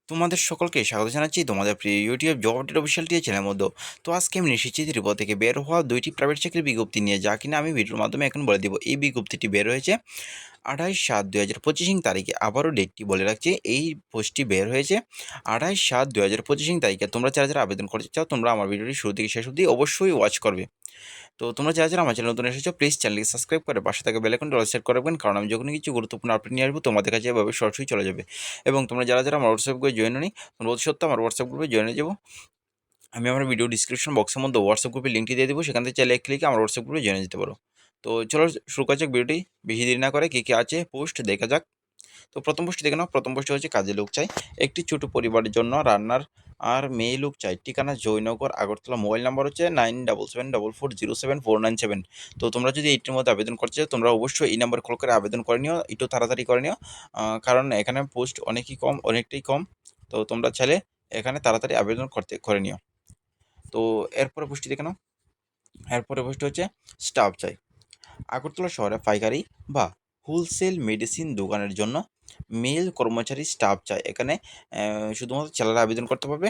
তোমাদের সকলকে স্বাগত জানাচ্ছি তোমাদের প্রিয় ইউটিউব জব আপডেট অফিসিয়াল চ্যানেলের মধ্যে। তো আজকে আমি এসেছি ত্রিপুরা থেকে বের হওয়া 2টি প্রাইভেট চাকরির বিজ্ঞপ্তি নিয়ে, যা কিনা আমি ভিডিওর মাধ্যমে এখন বলে দিব। এই বিজ্ঞপ্তিটি বের হয়েছে 28/7/2025 তারিখে। আবারও ডেটটি বলে রাখছি, এই পোস্টটি বের হয়েছে 28/7/2025 তারিখে। তোমরা যারা যারা আবেদন করতে চাও, তোমরা আমার ভিডিওটি শুরু থেকে শেষ অবধি অবশ্যই ওয়াচ করবে। তো তোমরা যারা যারা আমার চ্যানেল নতুন এসেছো, প্লিজ চ্যানেলকে সাবস্ক্রাইব করে পাশে থাকা বেল আইকনটি অল সেট করে রাখবেন, কারণ আমি যখনই কিছু গুরুত্বপূর্ণ আপডেট নিয়ে আসবো তোমাদের কাছে এভাবে সরাসরি চলে যাবে। এবং তোমরা যারা যারা আমার হোয়াটসঅ্যাপ গ্রুপে জয়েন হয়নি, তোমরা অতি সত্ত্বেও আমার হোয়াটসঅ্যাপ গ্রুপে জয়েন হয়ে যাবো। আমি আমার ভিডিও ডিসক্রিপশন বক্সের মধ্যে হোয়াটসঅ্যাপ গ্রুপের লিঙ্কটি দিয়ে দেবো, সেখান থেকে চাইলে এক ক্লিকে আমার হোয়াটসঅ্যাপ গ্রুপে জয়েন যেতে পারো। তো চলো শুরু করা যাক ভিডিওটি, বেশি দেরি না করে। কী কী আছে পোস্ট দেখা যাক। তো প্রথম পোস্টটি দেখে নাও। প্রথম পোস্টে হচ্ছে কাজে লোক চাই, একটি ছোট পরিবারের জন্য রান্নার আর মেয়ে লোক চাই। ঠিকানা জয়নগর, আগরতলা। মোবাইল নাম্বার হচ্ছে 9774407497। তো তোমরা যদি এইটির মধ্যে আবেদন করতে চাও, তোমরা অবশ্যই এই নাম্বার কল করে আবেদন করে নিও, একটু তাড়াতাড়ি করে নিও, কারণ এখানে পোস্ট অনেকটাই কম। তো তোমরা চাইলে এখানে তাড়াতাড়ি আবেদন করে নিও। তো এরপরে পোস্টটি দেখে নাও। এরপরে পোস্ট হচ্ছে স্টাফ চাই, আগরতলা শহরে পাইকারি বা হোলসেল মেডিসিন দোকানের জন্য মেল কর্মচারী স্টাফ চাই। এখানে শুধুমাত্র ছেলেরা আবেদন করতে পারবে।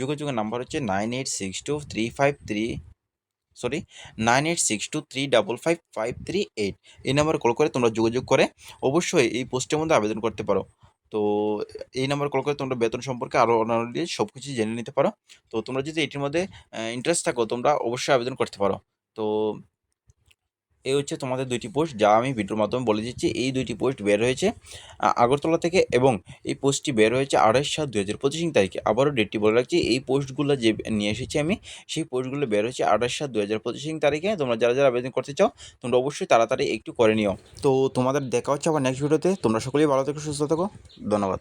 যোগাযোগের নাম্বার হচ্ছে 9862355538। এই নাম্বারে কল করে তোমরা যোগাযোগ করে অবশ্যই এই পোস্টের মধ্যে আবেদন করতে পারো। তো এই নাম্বার কল করে তোমরা বেতন সম্পর্কে আরও অনারি সব কিছু জেনে নিতে পারো। তো তোমরা যদি এটির মধ্যে ইন্টারেস্ট থাকো, তোমরা অবশ্যই আবেদন করতে পারো। তো এই হচ্ছে তোমাদের 2টি পোস্ট, যা আমি ভিডিওর মাধ্যমে বলে দিচ্ছি। এই 2টি পোস্ট বের হয়েছে আগরতলা থেকে, এবং এই পোস্টটি বের হয়েছে 28/7/2025 তারিখে। আবারও ডেটটি বলে রাখছি, এই পোস্টগুলো যে নিয়ে এসেছি আমি, সেই পোস্টগুলো বের হয়েছে 28/7/2025 তারিখে। তোমরা যারা যারা আবেদন করতে চাও, তোমরা অবশ্যই তাড়াতাড়ি একটু করে নিও। তো তোমাদের দেখা হচ্ছে আবার নেক্সট ভিডিওতে। তোমরা সকলেই ভালো থেকো, সুস্থ থাকো। ধন্যবাদ।